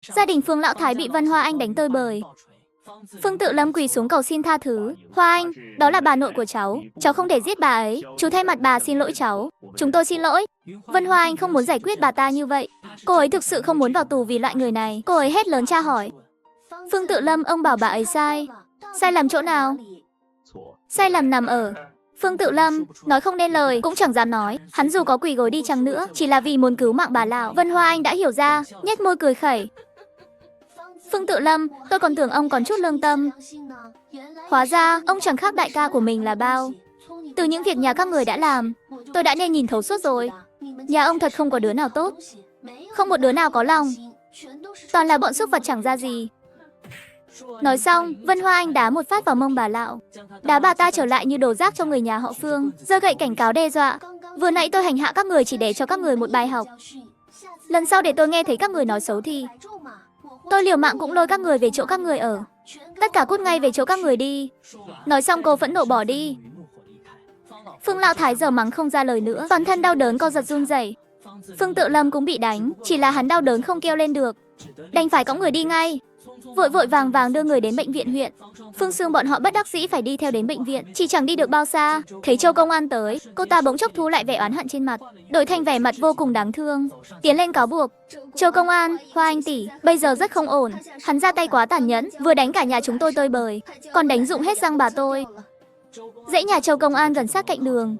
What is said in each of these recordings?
Gia đình Phương Lão Thái bị Vân Hoa Anh đánh tơi bời. Phương Tự Lâm quỳ xuống cầu xin tha thứ. Hoa Anh, đó là bà nội của cháu không thể giết bà ấy. Chú thay mặt bà xin lỗi cháu. Chúng tôi xin lỗi. Vân Hoa Anh không muốn giải quyết bà ta như vậy. Cô ấy thực sự không muốn vào tù vì loại người này. Cô ấy hét lớn tra hỏi. Phương Tự Lâm, ông bảo bà ấy sai. Sai lầm chỗ nào? Sai lầm nằm ở Phương Tự Lâm nói không nên lời, cũng chẳng dám nói. Hắn dù có quỳ gối đi chăng nữa, chỉ là vì muốn cứu mạng bà lão. Vân Hoa Anh đã hiểu ra, nhếch môi cười khẩy. Phương Tự Lâm, tôi còn tưởng ông còn chút lương tâm. Hóa ra, ông chẳng khác đại ca của mình là bao. Từ những việc nhà các người đã làm, tôi đã nên nhìn thấu suốt rồi. Nhà ông thật không có đứa nào tốt. Không một đứa nào có lòng. Toàn là bọn súc vật chẳng ra gì. Nói xong, Vân Hoa Anh đá một phát vào mông bà lão. Đá bà ta trở lại như đồ rác cho người nhà họ Phương, giơ gậy cảnh cáo đe dọa. Vừa nãy tôi hành hạ các người chỉ để cho các người một bài học. Lần sau để tôi nghe thấy các người nói xấu thì tôi liều mạng cũng lôi các người về chỗ các người ở. Tất cả cút ngay về chỗ các người đi. Nói xong cô phẫn nộ bỏ đi. Phương Lão Thái giờ mắng không ra lời nữa, toàn thân đau đớn co giật run rẩy. Phương Tự Lâm cũng bị đánh, chỉ là hắn đau đớn không kêu lên được, đành phải cõng người đi ngay. Vội vội vàng vàng đưa người đến bệnh viện huyện. Phương Sương bọn họ bất đắc dĩ phải đi theo đến bệnh viện. Chỉ chẳng đi được bao xa, thấy Châu công an tới, cô ta bỗng chốc thu lại vẻ oán hận trên mặt, đổi thành vẻ mặt vô cùng đáng thương, tiến lên cáo buộc. Châu công an, Hoa Anh tỷ, bây giờ rất không ổn. Hắn ra tay quá tàn nhẫn, vừa đánh cả nhà chúng tôi tơi bời, còn đánh rụng hết răng bà tôi. Dãy nhà Châu công an gần sát cạnh đường.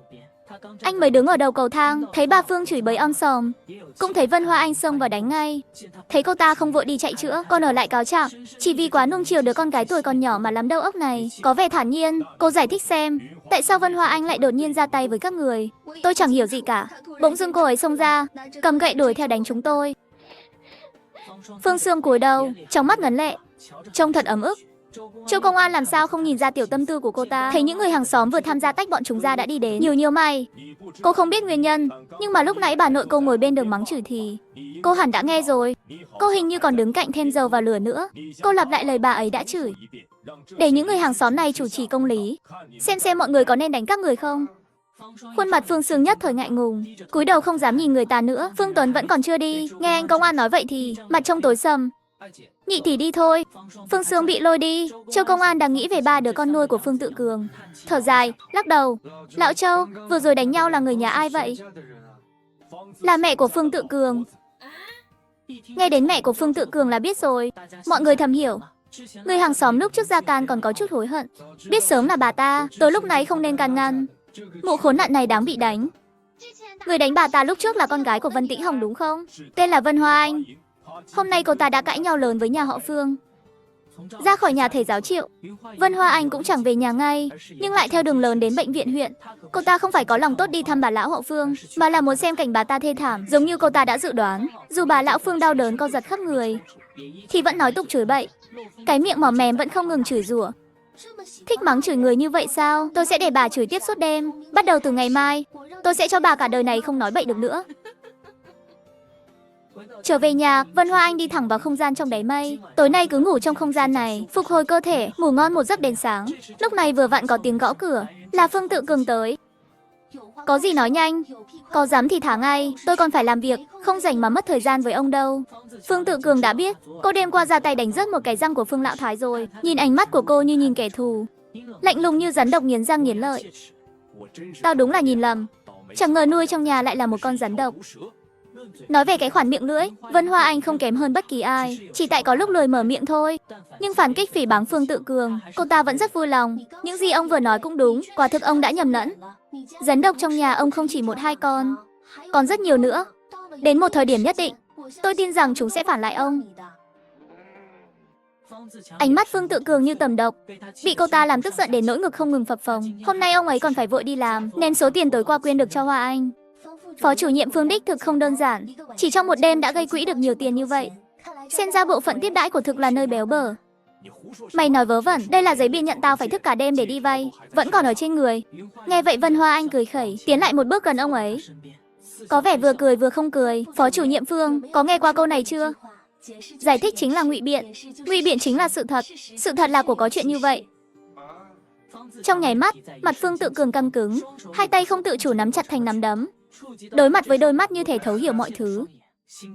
Anh mới đứng ở đầu cầu thang, thấy bà Phương chửi bới om sòm, cũng thấy Vân Hoa Anh xông vào đánh ngay. Thấy cô ta không vội đi chạy chữa, còn ở lại cáo trạng, chỉ vì quá nuông chiều đứa con gái tuổi còn nhỏ mà lắm đầu óc này. Có vẻ thản nhiên, cô giải thích xem, tại sao Vân Hoa Anh lại đột nhiên ra tay với các người. Tôi chẳng hiểu gì cả. Bỗng dưng cô ấy xông ra, cầm gậy đuổi theo đánh chúng tôi. Phương Sương cúi đầu, trong mắt ngấn lệ, trông thật ấm ức. Châu công an làm sao không nhìn ra tiểu tâm tư của cô ta. Thấy những người hàng xóm vừa tham gia tách bọn chúng ra đã đi đến. Nhiều mày. Cô không biết nguyên nhân, nhưng mà lúc nãy bà nội cô ngồi bên đường mắng chửi thì cô hẳn đã nghe rồi. Cô hình như còn đứng cạnh thêm dầu vào lửa nữa. Cô lặp lại lời bà ấy đã chửi, để những người hàng xóm này chủ trì công lý, xem mọi người có nên đánh các người không. Khuôn mặt Phương Sương nhất thời ngại ngùng, cúi đầu không dám nhìn người ta nữa. Phương Tuấn vẫn còn chưa đi, nghe anh công an nói vậy thì mặt trông tối sầm. Nhị tỷ đi thôi. Phương Sương bị lôi đi. Châu công an đang nghĩ về ba đứa con nuôi của Phương Tự Cường, thở dài, lắc đầu. Lão Châu, vừa rồi đánh nhau là người nhà ai vậy? Là mẹ của Phương Tự Cường. Nghe đến mẹ của Phương Tự Cường là biết rồi. Mọi người thầm hiểu. Người hàng xóm lúc trước ra can còn có chút hối hận. Biết sớm là bà ta, tối lúc nãy không nên can ngăn. Mụ khốn nạn này đáng bị đánh. Người đánh bà ta lúc trước là con gái của Vân Tĩnh Hồng đúng không? Tên là Vân Hoa Anh. Hôm nay cô ta đã cãi nhau lớn với nhà họ Phương. Ra khỏi nhà thầy giáo Triệu, Vân Hoa Anh cũng chẳng về nhà ngay, nhưng lại theo đường lớn đến bệnh viện huyện. Cô ta không phải có lòng tốt đi thăm bà lão họ Phương, mà là muốn xem cảnh bà ta thê thảm, giống như cô ta đã dự đoán. Dù bà lão Phương đau đớn co giật khắp người, thì vẫn nói tục chửi bậy. Cái miệng mỏ mém vẫn không ngừng chửi rủa. Thích mắng chửi người như vậy sao? Tôi sẽ để bà chửi tiếp suốt đêm. Bắt đầu từ ngày mai, tôi sẽ cho bà cả đời này không nói bậy được nữa. Trở về nhà, Vân Hoa Anh đi thẳng vào không gian trong đáy mây. Tối nay cứ ngủ trong không gian này, phục hồi cơ thể, ngủ ngon một giấc đến sáng. Lúc này vừa vặn có tiếng gõ cửa, là Phương Tự Cường tới. Có gì nói nhanh, có dám thì thả ngay, tôi còn phải làm việc, không rảnh mà mất thời gian với ông đâu. Phương Tự Cường đã biết, cô đêm qua ra tay đánh rớt một cái răng của Phương Lão Thái rồi. Nhìn ánh mắt của cô như nhìn kẻ thù, lạnh lùng như rắn độc nghiến răng nghiến lợi. Tao đúng là nhìn lầm, chẳng ngờ nuôi trong nhà lại là một con rắn độc. Nói về cái khoản miệng lưỡi, Vân Hoa Anh không kém hơn bất kỳ ai, chỉ tại có lúc lười mở miệng thôi. Nhưng phản kích phỉ báng Phương Tự Cường, cô ta vẫn rất vui lòng. Những gì ông vừa nói cũng đúng, quả thực ông đã nhầm lẫn. Rắn độc trong nhà ông không chỉ một hai con, còn rất nhiều nữa. Đến một thời điểm nhất định, tôi tin rằng chúng sẽ phản lại ông. Ánh mắt Phương Tự Cường như tầm độc, bị cô ta làm tức giận đến nỗi ngực không ngừng phập phồng. Hôm nay ông ấy còn phải vội đi làm, nên số tiền tối qua quyên được cho Hoa Anh. Phó chủ nhiệm Phương đích thực không đơn giản, chỉ trong một đêm đã gây quỹ được nhiều tiền như vậy. Xem ra bộ phận tiếp đãi của thực là nơi béo bở. Mày nói vớ vẩn, đây là giấy biên nhận tao phải thức cả đêm để đi vay, vẫn còn ở trên người. Nghe vậy Vân Hoa Anh cười khẩy, tiến lại một bước gần ông ấy. Có vẻ vừa cười vừa không cười. Phó chủ nhiệm Phương, có nghe qua câu này chưa? Giải thích chính là ngụy biện, ngụy biện chính là sự thật. Sự thật là của có chuyện như vậy. Trong nháy mắt, mặt Phương Tự Cường căng cứng, hai tay không tự chủ nắm chặt thành nắm đấm. Đối mặt với đôi mắt như thể thấu hiểu mọi thứ.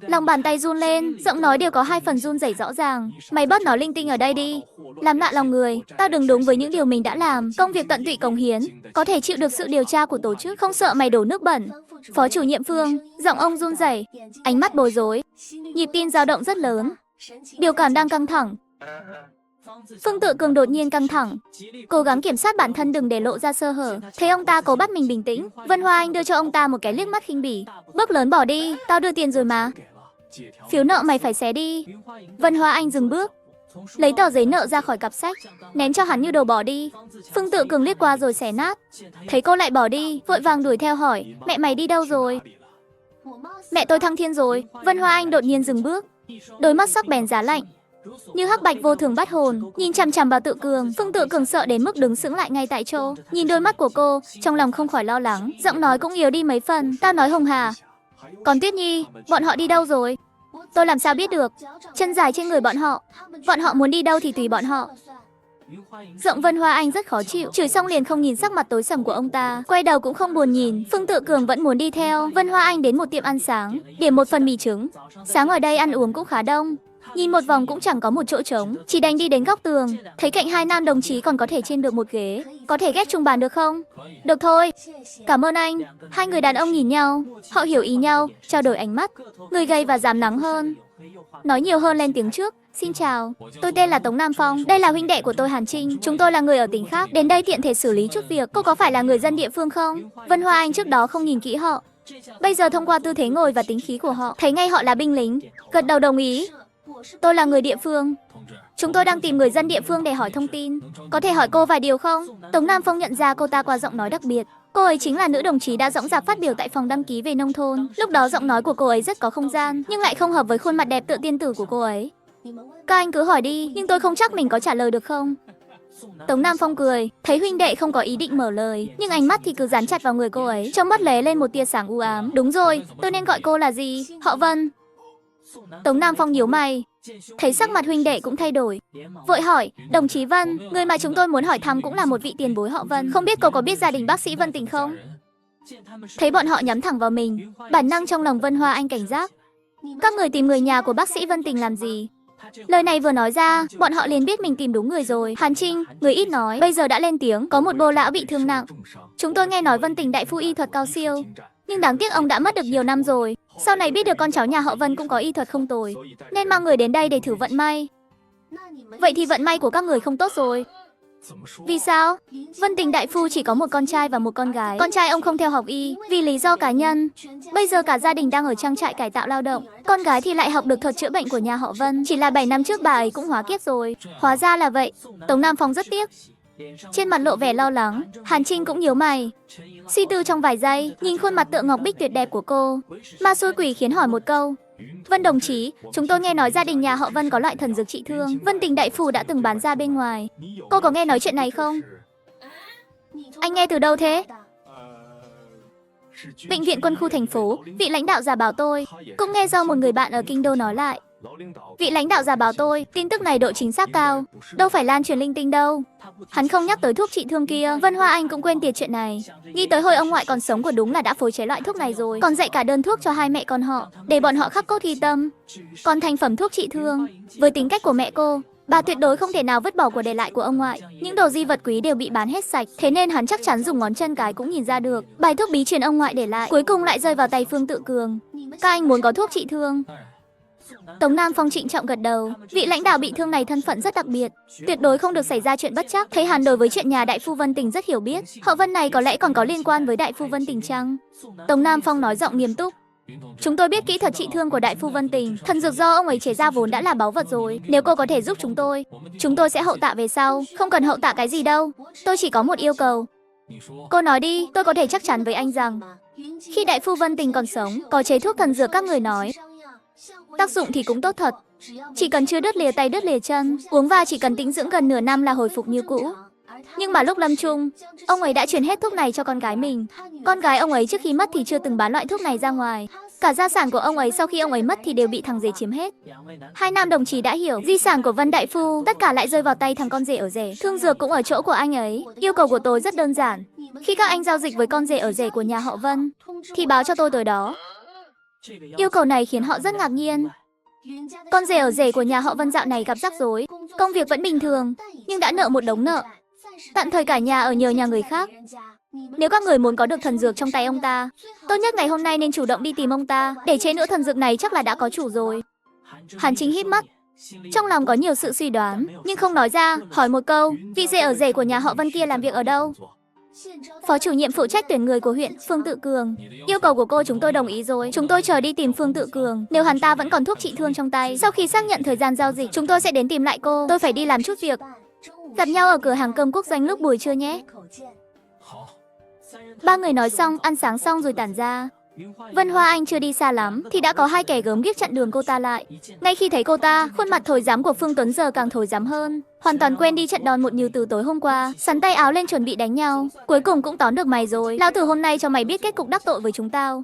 Lòng bàn tay run lên, giọng nói đều có hai phần run rẩy rõ ràng. Mày bớt nói linh tinh ở đây đi. Làm lạ lòng người, tao đừng đúng với những điều mình đã làm. Công việc tận tụy cống hiến, có thể chịu được sự điều tra của tổ chức, không sợ mày đổ nước bẩn. Phó chủ nhiệm Phương, giọng ông run rẩy, ánh mắt bối rối, nhịp tim dao động rất lớn. Biểu cảm đang căng thẳng. Phương Tự Cường đột nhiên căng thẳng, cố gắng kiểm soát bản thân đừng để lộ ra sơ hở. Thấy ông ta cố bắt mình bình tĩnh, Vân Hoa Anh đưa cho ông ta một cái liếc mắt khinh bỉ. Bước lớn bỏ đi, tao đưa tiền rồi mà. Phiếu nợ mày phải xé đi. Vân Hoa Anh dừng bước, lấy tờ giấy nợ ra khỏi cặp sách, ném cho hắn như đồ bỏ đi. Phương Tự Cường liếc qua rồi xé nát. Thấy cô lại bỏ đi, vội vàng đuổi theo hỏi, mẹ mày đi đâu rồi? Mẹ tôi thăng thiên rồi. Vân Hoa Anh đột nhiên dừng bước, đôi mắt sắc bén giá lạnh, như hắc bạch vô thường bắt hồn, nhìn chằm chằm vào Tự Cường. Phương Tự Cường sợ đến mức đứng sững lại ngay tại chỗ, nhìn đôi mắt của cô, trong lòng không khỏi lo lắng, giọng nói cũng yếu đi mấy phần. Tao nói Hồng Hà. Còn Tuyết Nhi, bọn họ đi đâu rồi? Tôi làm sao biết được? Chân dài trên người bọn họ muốn đi đâu thì tùy bọn họ. Giọng Vân Hoa Anh rất khó chịu, chửi xong liền không nhìn sắc mặt tối sầm của ông ta, quay đầu cũng không buồn nhìn. Phương Tự Cường vẫn muốn đi theo Vân Hoa Anh đến một tiệm ăn sáng, điểm một phần mì trứng. Sáng ở đây ăn uống cũng khá đông, nhìn một vòng cũng chẳng có một chỗ trống, chỉ đành đi đến góc tường, thấy cạnh hai nam đồng chí còn có thể trên được một ghế. Có thể ghép chung bàn được không? Được thôi. Cảm ơn anh. Hai người đàn ông nhìn nhau, họ hiểu ý nhau, trao đổi ánh mắt. Người gầy và dám nắng hơn, nói nhiều hơn lên tiếng trước. Xin chào, tôi tên là Tống Nam Phong, đây là huynh đệ của tôi Hàn Trinh. Chúng tôi là người ở tỉnh khác, đến đây tiện thể xử lý chút việc. Cô có phải là người dân địa phương không? Vân Hoa Anh trước đó không nhìn kỹ họ, bây giờ thông qua tư thế ngồi và tính khí của họ, thấy ngay họ là binh lính, gật đầu đồng ý. Tôi là người địa phương. Chúng tôi đang tìm người dân địa phương để hỏi thông tin. Có thể hỏi cô vài điều không? Tống Nam Phong nhận ra cô ta qua giọng nói đặc biệt. Cô ấy chính là nữ đồng chí đã dõng dạc phát biểu tại phòng đăng ký về nông thôn. Lúc đó giọng nói của cô ấy rất có không gian, nhưng lại không hợp với khuôn mặt đẹp tựa tiên tử của cô ấy. Các anh cứ hỏi đi, nhưng tôi không chắc mình có trả lời được không? Tống Nam Phong cười, thấy huynh đệ không có ý định mở lời, nhưng ánh mắt thì cứ dán chặt vào người cô ấy, trong mắt lóe lên một tia sáng u ám. Đúng rồi, tôi nên gọi cô là gì? Họ Vân. Tống Nam Phong nhíu mày, thấy sắc mặt huynh đệ cũng thay đổi, vội hỏi, đồng chí Vân, người mà chúng tôi muốn hỏi thăm cũng là một vị tiền bối họ Vân, không biết cô có biết gia đình bác sĩ Vân Tình không? Thấy bọn họ nhắm thẳng vào mình, bản năng trong lòng Vân Hoa Anh cảnh giác. Các người tìm người nhà của bác sĩ Vân Tình làm gì? Lời này vừa nói ra, bọn họ liền biết mình tìm đúng người rồi. Hàn Trinh, người ít nói, bây giờ đã lên tiếng, có một bô lão bị thương nặng. Chúng tôi nghe nói Vân Tình đại phu y thuật cao siêu, nhưng đáng tiếc ông đã mất được nhiều năm rồi. Sau này biết được con cháu nhà họ Vân cũng có y thuật không tồi, nên mang người đến đây để thử vận may. Vậy thì vận may của các người không tốt rồi. Vì sao? Vân Tình đại phu chỉ có một con trai và một con gái. Con trai ông không theo học y, vì lý do cá nhân. Bây giờ cả gia đình đang ở trang trại cải tạo lao động. Con gái thì lại học được thuật chữa bệnh của nhà họ Vân. Chỉ là 7 năm trước bà ấy cũng hóa kiếp rồi. Hóa ra là vậy. Tống Nam Phong rất tiếc, trên mặt lộ vẻ lo lắng. Hàn Trinh cũng nhíu mày, suy tư trong vài giây, nhìn khuôn mặt tựa ngọc bích tuyệt đẹp của cô, ma xui quỷ khiến hỏi một câu. Vân đồng chí, chúng tôi nghe nói gia đình nhà họ Vân có loại thần dược trị thương, Vân Tình đại phu đã từng bán ra bên ngoài. Cô có nghe nói chuyện này không? Anh nghe từ đâu thế? Bệnh viện quân khu thành phố, vị lãnh đạo già bảo tôi, cũng nghe do một người bạn ở kinh đô nói lại. Vị lãnh đạo già bảo tôi, tin tức này độ chính xác cao, đâu phải lan truyền linh tinh đâu. Hắn không nhắc tới thuốc trị thương kia. Vân Hoa Anh cũng quên tiệt chuyện này, nghĩ tới hồi ông ngoại còn sống của đúng là đã phối chế loại thuốc này rồi, còn dạy cả đơn thuốc cho hai mẹ con họ, để bọn họ khắc cốt ghi tâm. Còn thành phẩm thuốc trị thương, với tính cách của mẹ cô, bà tuyệt đối không thể nào vứt bỏ của để lại của ông ngoại. Những đồ di vật quý đều bị bán hết sạch, thế nên hắn chắc chắn dùng ngón chân cái cũng nhìn ra được. Bài thuốc bí truyền ông ngoại để lại, cuối cùng lại rơi vào tay Phương Tự Cường. Các anh muốn có thuốc trị thương? Tống Nam Phong trịnh trọng gật đầu. Vị lãnh đạo bị thương này thân phận rất đặc biệt, tuyệt đối không được xảy ra chuyện bất trắc. Thấy hắn đối với chuyện nhà đại phu Vân Tình rất hiểu biết, họ Vân này có lẽ còn có liên quan với đại phu Vân Tình chăng? Tống Nam Phong nói giọng nghiêm túc. Chúng tôi biết kỹ thuật trị thương của đại phu Vân Tình, thần dược do ông ấy chế ra vốn đã là báu vật rồi. Nếu cô có thể giúp chúng tôi sẽ hậu tạ về sau. Không cần hậu tạ cái gì đâu, tôi chỉ có một yêu cầu. Cô nói đi, tôi có thể chắc chắn với anh rằng khi đại phu Vân Tình còn sống, có chế thuốc thần dược các người nói, tác dụng thì cũng tốt thật. Chỉ cần chưa đứt lìa tay đứt lìa chân, uống vào chỉ cần tĩnh dưỡng gần nửa năm là hồi phục như cũ. Nhưng mà lúc lâm chung, ông ấy đã truyền hết thuốc này cho con gái mình. Con gái ông ấy trước khi mất thì chưa từng bán loại thuốc này ra ngoài. Cả gia sản của ông ấy sau khi ông ấy mất thì đều bị thằng rể chiếm hết. Hai nam đồng chí đã hiểu, di sản của Vân đại phu tất cả lại rơi vào tay thằng con rể ở rể. Thương dược cũng ở chỗ của anh ấy. Yêu cầu của tôi rất đơn giản. Khi các anh giao dịch với con rể ở rể của nhà họ Vân, thì báo cho tôi tới đó. Yêu cầu này khiến họ rất ngạc nhiên. Con rể ở rể của nhà họ Vân dạo này gặp rắc rối. Công việc vẫn bình thường, nhưng đã nợ một đống nợ. Tạm thời cả nhà ở nhờ nhà người khác. Nếu các người muốn có được thần dược trong tay ông ta, tốt nhất ngày hôm nay nên chủ động đi tìm ông ta. Để trễ nữa thần dược này chắc là đã có chủ rồi. Hàn Chính híp mắt, trong lòng có nhiều sự suy đoán, nhưng không nói ra, hỏi một câu, vị rể ở rể của nhà họ Vân kia làm việc ở đâu? Phó chủ nhiệm phụ trách tuyển người của huyện, Phương Tự Cường. Yêu cầu của cô chúng tôi đồng ý rồi. Chúng tôi chờ đi tìm Phương Tự Cường. Nếu hắn ta vẫn còn thuốc trị thương trong tay, sau khi xác nhận thời gian giao dịch, chúng tôi sẽ đến tìm lại cô. Tôi phải đi làm chút việc. Gặp nhau ở cửa hàng cơm quốc doanh lúc buổi trưa nhé. Ba người nói xong, ăn sáng xong rồi tản ra. Vân Hoa Anh chưa đi xa lắm thì đã có hai kẻ gớm ghiếc chặn đường cô ta lại. Ngay khi thấy cô ta, khuôn mặt thối rám của Phương Tuấn giờ càng thối rám hơn. Hoàn toàn quên đi trận đòn một nhừ từ tối hôm qua, sắn tay áo lên chuẩn bị đánh nhau. Cuối cùng cũng tóm được mày rồi. Lão tử hôm nay cho mày biết kết cục đắc tội với chúng tao.